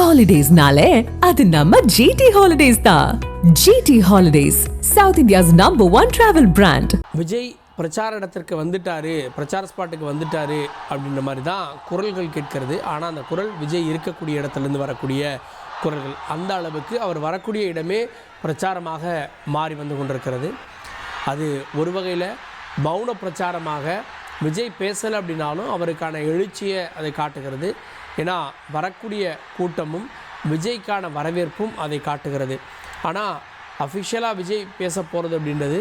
ஹாலிடேஸ்னாலே அது நம்ம ஜிடி ஹாலிடேஸ் தான். GT Holidays, south India's number 1 travel brand. Vijay பிரச்சார இடத்திற்கு வந்துட்டாரு, பிரச்சார ஸ்பாட்டுக்கு வந்துட்டாரு அப்படின்ற மாதிரி தான் குரல்கள் கேட்கிறது. ஆனால் அந்த குரல் விஜய் இருக்கக்கூடிய இடத்துலேருந்து வரக்கூடிய குரல்கள். அந்த அளவுக்கு அவர் வரக்கூடிய இடமே பிரச்சாரமாக மாறி வந்து கொண்டிருக்கிறது. அது ஒரு வகையில் மௌன பிரச்சாரமாக விஜய் பேசலை அப்படின்னாலும் அவருக்கான எழுச்சியை அதை காட்டுகிறது. ஏன்னா வரக்கூடிய கூட்டமும் விஜய்க்கான வரவேற்பும் அதை காட்டுகிறது. ஆனால் அஃபிஷியலாக விஜய் பேச போகிறது அப்படின்றது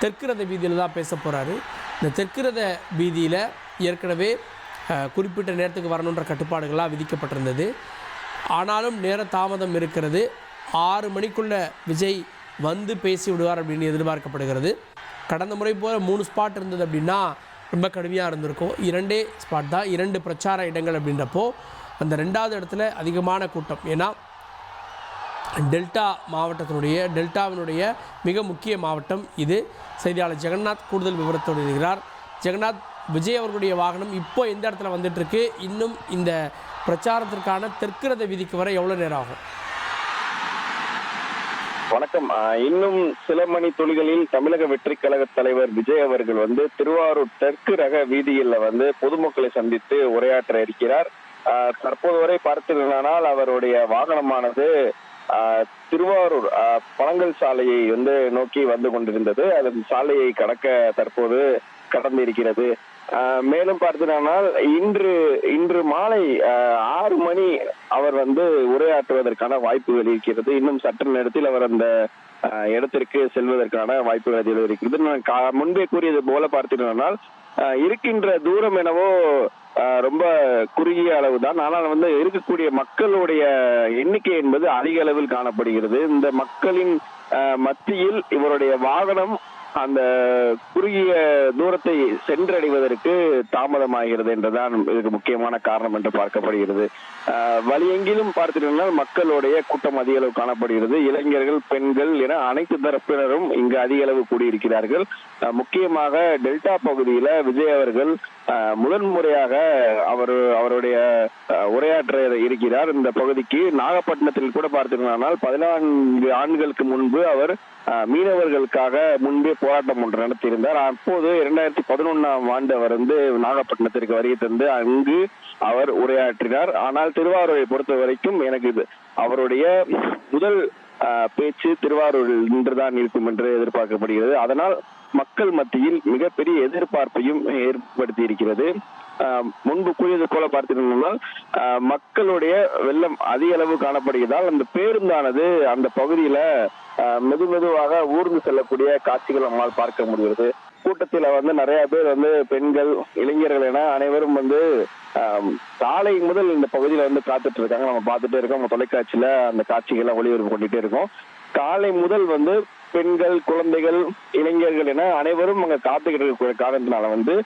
தெற்கு ரத வீதியில் தான் பேச போகிறாரு. இந்த தெற்கு ரத வீதியில் ஏற்கனவே குறிப்பிட்ட நேரத்துக்கு வரணுன்ற கட்டுப்பாடுகளாக விதிக்கப்பட்டிருந்தது. ஆனாலும் நேர தாமதம் இருக்கிறது. 6 மணிக்குள்ளே விஜய் வந்து பேசி விடுவார் அப்படின்னு எதிர்பார்க்கப்படுகிறது. கடந்த முறை போல் 3 ஸ்பாட் இருந்தது அப்படின்னா ரொம்ப கடுமையாக இருந்திருக்கும். 2 ஸ்பாட் தான், 2 பிரச்சார இடங்கள் அப்படின்றப்போ அந்த 2வது இடத்துல அதிகமான கூட்டம். ஏன்னா டெல்டாவினுடைய மிக முக்கிய மாவட்டம் இது. செய்தியாளர் ஜெகநாத் கூடுதல் விவரத்தோடு இருக்கிறார். ஜெகநாத், விஜய் அவர்களுடைய வாகனம் இப்போ எந்த இடத்துல வந்துட்டுருக்கு? இன்னும் இந்த பிரச்சாரத்திற்கான தெற்கு ரத வீதிக்கு வர எவ்வளோ நேரம் ஆகும்? வணக்கம். இன்னும் சில மணி துளிகளில் தமிழக வெற்றி கழக தலைவர் விஜய் அவர்கள் திருவாரூர் தெற்கு ரக வீதியில் பொதுமக்களை சந்தித்து உரையாற்ற இருக்கிறார். தற்போது வரை பார்த்தீர்களானால் அவருடைய வாகனமானது திருவாரூர் பழங்கல் சாலையை நோக்கி வந்து கொண்டிருந்தது. அதன் சாலையை கடக்க தற்போது கடந்து இருக்கிறது. மேலும் பார்த்தீங்கன்னால் இன்று மாலை 6 மணி அவர் உரையாற்றுவதற்கான வாய்ப்புகள் இருக்கிறது. இன்னும் சற்று நேரத்தில் அவர் அந்த இடத்திற்கு செல்வதற்கான வாய்ப்புகள் இருக்கிறது. நான் முன்பே கூறியது போல பார்த்தீங்கன்னால் இருக்கின்ற தூரம் என்னவோ ரொம்ப குறுகிய அளவு தான். ஆனால் இருக்கக்கூடிய மக்களுடைய எண்ணிக்கை என்பது அதிக அளவில் காணப்படுகிறது. இந்த மக்களின் மத்தியில் இவருடைய வாகனம் அந்த குறுகிய தூரத்தை சென்றடைவதற்கு தாமதமாகிறது என்றுதான் இதுக்கு முக்கியமான காரணம் என்று பார்க்கப்படுகிறது. வழியெங்கிலும் பார்த்தீங்கன்னா மக்களுடைய கூட்டம் அதிக அளவு காணப்படுகிறது. இளைஞர்கள், பெண்கள் என அனைத்து தரப்பினரும் இங்கு அதிக அளவு கூடியிருக்கிறார்கள். முக்கியமாக டெல்டா பகுதியில விஜய் அவர்கள் முதன்முறையாக அவருடைய உரையாற்ற இருக்கிறார். இந்த பகுதிக்கு நாகப்பட்டினத்தில் கூட பார்த்தீங்கன்னா 14 ஆண்டுகளுக்கு முன்பு அவர் மீனவர்களுக்காக முன்பே போராட்டம் ஒன்று நடத்தியிருந்தார். அப்போது 2011ஆம் ஆண்டு அவர் நாகப்பட்டினத்திற்கு வருகை தந்து அங்கு அவர் உரையாற்றினார். ஆனால் திருவாரூரை பொறுத்த வரைக்கும் எனக்கு அவருடைய முதல் பேச்சு திருவாரூரில் இன்றுதான் இருக்கும் என்று எதிர்பார்க்கப்படுகிறது. அதனால் மக்கள் மத்தியில் மிகப்பெரிய எதிர்பார்ப்பையும் ஏற்படுத்தி இருக்கிறது. முன்பு கூறியது போல பார்த்தீங்கன்னா மக்களுடைய வெள்ளம் அதிக அளவு காணப்படுகிறதால் அந்த பேருந்தானது அந்த பகுதியில மெதுவாக ஊர்ந்து செல்லக்கூடிய காட்சிகள் நம்மால் பார்க்க முடிகிறது. கூட்டத்தில் நிறைய பேர் பெண்கள், இளைஞர்கள் என அனைவரும் காலை முதல் இந்த பகுதியில காத்துட்டு இருக்காங்க. நம்ம பார்த்துட்டே இருக்கோம். நம்ம தொலைக்காட்சியில அந்த காட்சிகளை ஒளிபரப்பு பண்ணிட்டே இருக்கோம். காலை முதல் பெண்கள், குழந்தைகள், இளைஞர்கள் என அனைவரும் அங்க காத்துக்கிட்டு இருக்கக்கூடிய காரணத்தினால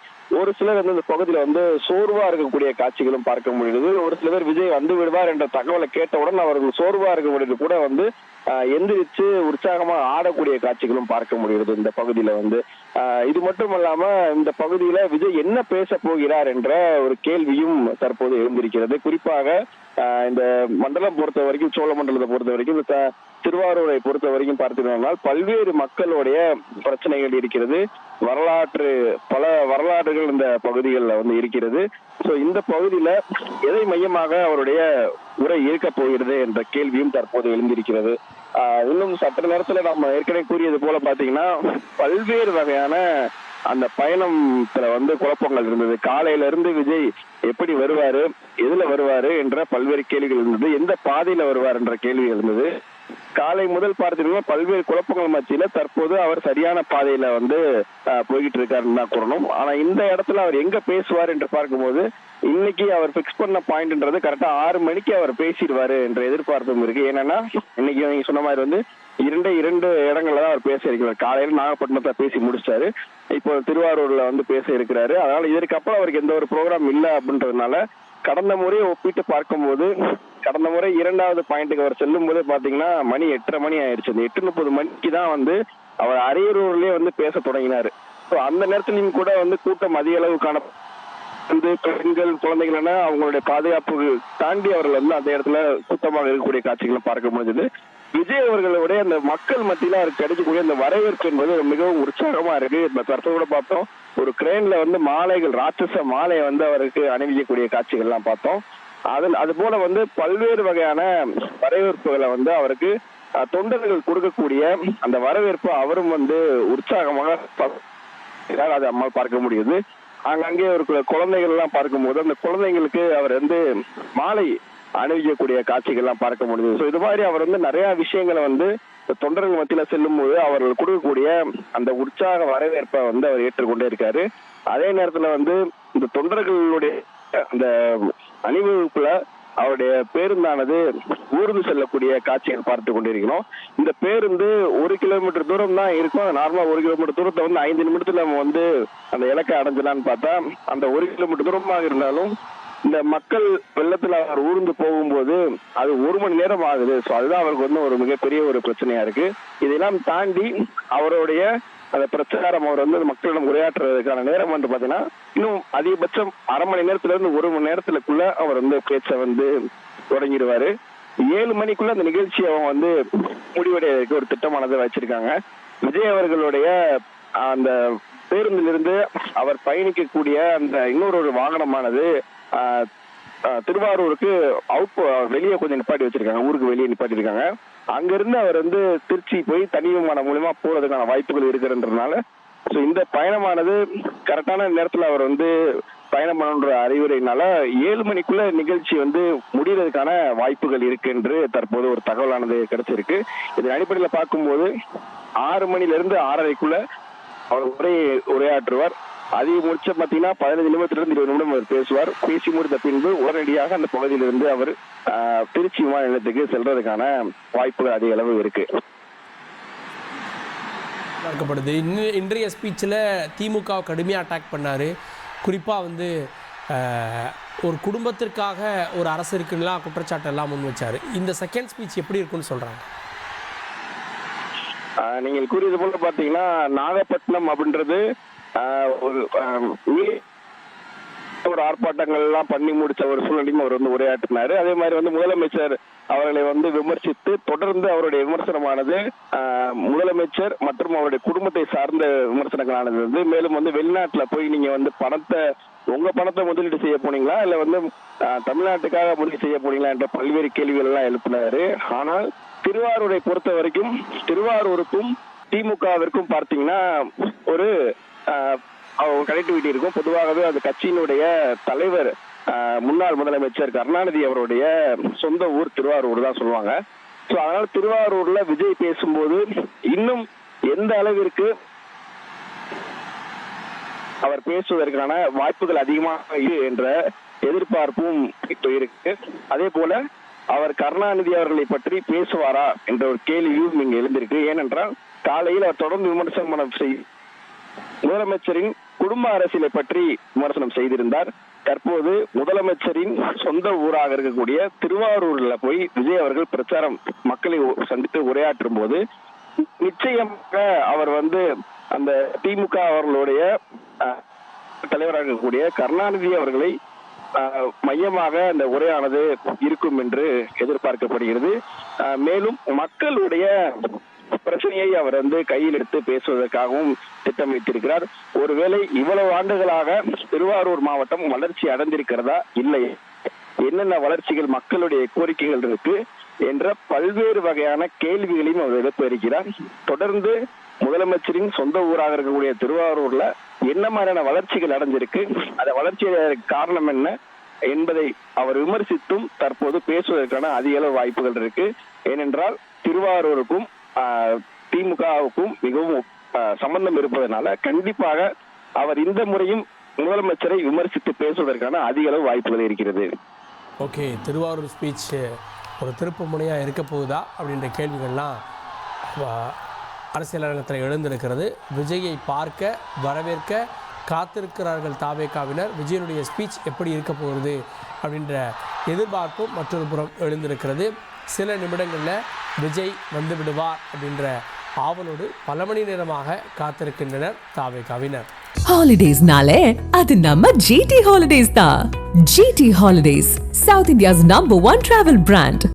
ஒரு சிலர் இந்த பகுதியில சோர்வா இருக்கக்கூடிய காட்சிகளும் பார்க்க முடியுது. ஒரு சிலர் விஜய் வந்து விடுவார் என்ற தகவலை கேட்டவுடன் அவர்கள் சோர்வா இருக்கக்கூடியது கூட எந்திரிச்சு உற்சாகமா ஆடக்கூடிய காட்சிகளும் பார்க்க முடிகிறது இந்த பகுதியில. இது மட்டும் இல்லாம இந்த பகுதியில விஜய் என்ன பேச போகிறார் என்ற ஒரு கேள்வியும் தற்போது எழுந்திருக்கிறது. குறிப்பாக இந்த மண்டலம் பொறுத்த வரைக்கும், சோழ மண்டலத்தை பொறுத்த வரைக்கும், திருவாரூரை பொறுத்த வரைக்கும் பார்த்தீங்கன்னா பல்வேறு மக்களுடைய பிரச்சனைகள் இருக்கிறது. பல வரலாற்றுகள் இந்த பகுதிகளில் இருக்கிறது. சோ இந்த பகுதியில எதை மையமாக அவருடைய உரை இருக்க போகிறது என்ற கேள்வியும் தற்போது எழுந்திருக்கிறது. இன்னும் சற்று நேரத்துல நம்ம ஏற்கனவே கூறியது போல பாத்தீங்கன்னா பல்வேறு வகையான அந்த பயணத்துல குழப்பங்கள் இருந்தது. காலையில இருந்து விஜய் எப்படி வருவாரு, எதுல வருவாரு என்ற பல்வேறு கேள்விகள் இருந்தது. எந்த பாதையில வருவார் என்ற கேள்வி இருந்தது. காலை முதல் பார்த்தீங்கன்னா பல்வேறு குழப்பங்கள் மத்தியில தற்போது அவர் சரியான பாதையில போய்கிட்டு இருக்காருன்னு தான் கூறணும். ஆனா இந்த இடத்துல அவர் எங்க பேசுவார் என்று பார்க்கும்போது இன்னைக்கு அவர் பிக்ஸ் பண்ண பாயிண்ட்ன்றது கரெக்டா 6 மணிக்கு அவர் பேசிடுவாரு என்ற எதிர்பார்ப்பும் இருக்கு. ஏன்னா இன்னைக்கு நீங்க சொன்ன மாதிரி இரண்டு இடங்கள்ல தான் அவர் பேச இருக்கிறார். காலையில நாகப்பட்டினத்தை பேசி முடிச்சாரு, இப்போ திருவாரூர்ல பேச இருக்கிறாரு. அதனால இதற்கு அப்புறம் அவருக்கு எந்த ஒரு ப்ரோக்ராம் இல்லை அப்படின்றதுனால கடந்த முறையை ஒப்பிட்டு பார்க்கும்போது கடந்த முறை 2வது பாயிண்ட்டுக்கு அவர் செல்லும் போதே பாத்தீங்கன்னா மணி 8:30 மணி ஆயிடுச்சு. அந்த 8:30 மணிக்கு தான் அவர் அரியலூர்லயே பேச தொடங்கினாரு. அந்த நேரத்திலையும் கூட கூட்டம் அதிக அளவு வந்து பெண்கள் குழந்தைகள் என அவங்களுடைய பாதுகாப்பு தாண்டி அவர்கள் வந்து அந்த இடத்துல சுத்தமாக இருக்கக்கூடிய காட்சிகளை பார்க்க முடிஞ்சது. விஜய் அவர்களுடைய அந்த மக்கள் மத்தியில அவருக்கு கிடைக்கக்கூடிய அந்த வரவேற்பு என்பது மிகவும் உற்சாகமா இருக்கு. தற்போது கூட பார்த்தோம், ஒரு கிரேன்ல வந்து மாலைகள், ராட்சச மாலையை வந்து அவருக்கு அணிவிக்கக்கூடிய காட்சிகள் எல்லாம் பார்த்தோம். அது போல வந்து பல்வேறு வகையான வரவேற்புகளை வந்து அவருக்கு தொண்டர்கள் கொடுக்கக்கூடிய அந்த வரவேற்பு அவரும் வந்து உற்சாகமாக அதை நம்மால் பார்க்க முடியுது. அங்கே ஒரு குழந்தைகள் எல்லாம் பார்க்கும்போது அந்த குழந்தைங்களுக்கு அவர் வந்து மாலை அணிவிக்கக்கூடிய காட்சிகள் எல்லாம் பார்க்க முடியுது. ஸோ இது மாதிரி அவர் வந்து நிறைய விஷயங்களை வந்து தொண்டர்கள் மத்தியில செல்லும் போது அவர்கள் கொடுக்கக்கூடிய அந்த உற்சாக வரவேற்பை வந்து அவர் ஏற்றுக்கொண்டே இருக்காரு. அதே நேரத்துல வந்து இந்த தொண்டர்களுடைய அந்த அணிவகுப்புல அவருடைய பேருந்தானது ஊர்ந்து செல்லக்கூடிய காட்சிகள் பார்த்து கொண்டிருக்கிறோம். இந்த பேருந்து 1 கிலோமீட்டர் தூரம் தான் இருக்கும். நார்மலா 1 கிலோமீட்டர் தூரத்தை வந்து 5 நிமிடத்துல நம்ம வந்து அந்த இலக்கை அடைஞ்சலான்னு பார்த்தா அந்த 1 கிலோமீட்டர் தூரமாக இருந்தாலும் இந்த மக்கள் வெள்ளத்துல அவர் ஊர்ந்து போகும்போது அது 1 மணி நேரம் ஆகுது. ஸோ அதுதான் அவருக்கு வந்து ஒரு மிகப்பெரிய ஒரு பிரச்சனையா இருக்கு. இதெல்லாம் தாண்டி அவருடைய அந்த பிரச்சாரம் அவர் வந்து மக்களிடம் உரையாற்றுறதுக்கான நேரம் வந்து பாத்தீங்கன்னா இன்னும் அதிகபட்சம் அரை மணி நேரத்துல இருந்து 1 மணி நேரத்துக்குள்ள அவர் வந்து பேச்சை வந்து தொடங்கிடுவாரு. 7 மணிக்குள்ள அந்த நிகழ்ச்சியை அவங்க வந்து முடிவடைவதற்கு ஒரு திட்டமானதை வச்சிருக்காங்க. விஜய் அவர்களுடைய அந்த பேருந்திலிருந்து அவர் பயணிக்கக்கூடிய அந்த இன்னொரு வாகனமானது திருவாரூருக்கு வெளியே கொஞ்சம் நிப்பாட்டி வச்சிருக்காங்க, ஊருக்கு வெளியே நிப்பாட்டி இருக்காங்க. அங்கிருந்து அவர் வந்து திருச்சி போய் தனி விமானம் மூலமா போறதுக்கான வாய்ப்புகள் இருக்குன்றதுனால ஸோ இந்த பயணமானது கரெக்டான நேரத்துல அவர் வந்து பயணம் பண்ணுன்ற அறிவுரையினால 7 மணிக்குள்ள நிகழ்ச்சி வந்து முடிகிறதுக்கான வாய்ப்புகள் இருக்கு என்று தற்போது ஒரு தகவலானது கிடைச்சிருக்கு. இதன் அடிப்படையில் பார்க்கும்போது 6 மணில இருந்து 6:30க்குள்ள அவர் உரையாற்றுவார். அதிகபட்சம் பார்த்தீங்கன்னா 15 நிமிடத்திலிருந்து 20 நிமிடம் அவர் பேசுவார். பேசி முடித்த பின்பு உடனடியாக அந்த பகுதியிலிருந்து அவர் திருச்சி விமான நிலையத்துக்கு செல்றதுக்கான வாய்ப்புகள் அதிக அளவு இருக்கு பார்க்கப்படுது. இன்றைய ஸ்பீச்சில் திமுக கடுமையாக அட்டாக் பண்ணார். குறிப்பாக வந்து ஒரு குடும்பத்திற்காக ஒரு அரசு இருக்குன்னா குற்றச்சாட்டு எல்லாம் முன் வச்சார். இந்த செகண்ட் ஸ்பீச் எப்படி இருக்குன்னு சொல்கிறாங்க? நீங்கள் கூறியது போல பார்த்தீங்கன்னா நாகப்பட்டினம் அப்படின்றது ஒரு ஆர்ப்பாட்டங்கள் எல்லாம் பண்ணி முடிச்ச ஒரு சூழ்நிலையும் அவர் வந்து உரையாற்றினாரு. அதே மாதிரி வந்து முதலமைச்சர் அவர்களை வந்து விமர்சித்து தொடர்ந்து அவருடைய விமர்சனமானது முதலமைச்சர் மற்றும் அவருடைய குடும்பத்தை சார்ந்த விமர்சனங்களானது வந்து மேலும் வந்து வெளிநாட்டுல போய் நீங்க வந்து உங்க பணத்தை முதலீடு செய்ய போனீங்களா இல்ல வந்து தமிழ்நாட்டுக்காக முதலீடு செய்ய போனீங்களா என்ற பல்வேறு கேள்விகள் எல்லாம் எழுப்பினாரு. ஆனால் திருவாரூரை பொறுத்த வரைக்கும் திருவாரூருக்கும் திமுகவிற்கும் பார்த்தீங்கன்னா ஒரு கனெக்டிவிட்டி இருக்கும். பொதுவாகவே அந்த கட்சியினுடைய தலைவர் முன்னாள் முதலமைச்சர் கருணாநிதி அவருடைய சொந்த ஊர் திருவாரூர் தான் சொல்லுவாங்க. ஸோ அதனால திருவாரூர்ல விஜய் பேசும்போது இன்னும் எந்த அளவிற்கு அவர் பேசுவதற்கான வாய்ப்புகள் அதிகமாக என்ற எதிர்பார்ப்பும் இருக்கு. அதே போல அவர் கருணாநிதி அவர்களை பற்றி பேசுவாரா என்ற ஒரு கேள்வியும் இங்கு எழுந்திருக்கு. ஏனென்றால் காலையில் அவர் தொடர்ந்து விமர்சனம் முதலமைச்சரின் குடும்ப அரசியலை பற்றி விமர்சனம் செய்திருந்தார். தற்போது முதலமைச்சரின் சொந்த ஊராக இருக்கக்கூடிய திருவாரூர்ல போய் விஜய் அவர்கள் பிரச்சாரம் மக்களை சந்தித்து உரையாற்றும் போது நிச்சயமாக அவர் வந்து அந்த திமுக அவர்களுடைய தலைவராக இருக்கக்கூடிய கருணாநிதி அவர்களை மையமாக அந்த உரையானது இருக்கும் என்று எதிர்பார்க்கப்படுகிறது. மேலும் மக்களுடைய பிரச்சனையை அவர் வந்து கையில் எடுத்து பேசுவதற்காகவும் திட்டமிட்டிருக்கிறார். ஒருவேளை இவ்வளவு ஆண்டுகளாக திருவாரூர் மாவட்டம் வளர்ச்சி அடைந்திருக்கிறதா, இல்லை என்னென்ன வளர்ச்சிகள் மக்களுடைய கோரிக்கைகள் இருக்கு என்ற பல்வேறு வகையான கேள்விகளையும் அவர் எழுப்ப இருக்கிறார். தொடர்ந்து முதலமைச்சரின் சொந்த ஊராக இருக்கக்கூடிய திருவாரூர்ல என்ன மாதிரியான வளர்ச்சிகள் அடைஞ்சிருக்கு, அந்த வளர்ச்சிக்கு காரணம் என்ன என்பதை அவர் விமர்சித்தும் தற்போது பேசுவதற்கான அதிக அளவு வாய்ப்புகள் இருக்கு. ஏனென்றால் திருவாரூருக்கும் திமுகவுக்கும் மிகவும் சம்பந்தம் இருப்பதனால கண்டிப்பாக அவர் இந்த முறையும் முதலமைச்சரை விமர்சித்து பேசுவதற்கான அதிக அளவு வாய்ப்புகள் இருக்கிறது. ஓகே, திருவாரூர் ஸ்பீச் ஒரு திருப்பு முனையாக இருக்க போகுதா அப்படின்ற கேள்விகள்லாம் அரசியல் அரங்கத்தில் எழுந்திருக்கிறது. விஜயை பார்க்க வரவேற்க காத்திருக்கிறார்கள் தாவேகாவினர். விஜயனுடைய ஸ்பீச் எப்படி இருக்க போகிறது அப்படின்ற எதிர்பார்ப்பும் மற்றொரு புறம் எழுந்திருக்கிறது. சில நிமிடங்களில் விஜய் வந்து விடுவார் அப்படின்ற ஆவலோடு பல மணி நேரமாக காத்திருக்கின்றனர் தாவேகாவினர். ஹாலிடேஸ்னாலே அது நம்ம GT ஹாலிடேஸ் தான். GT holidays, South India's #1 travel brand.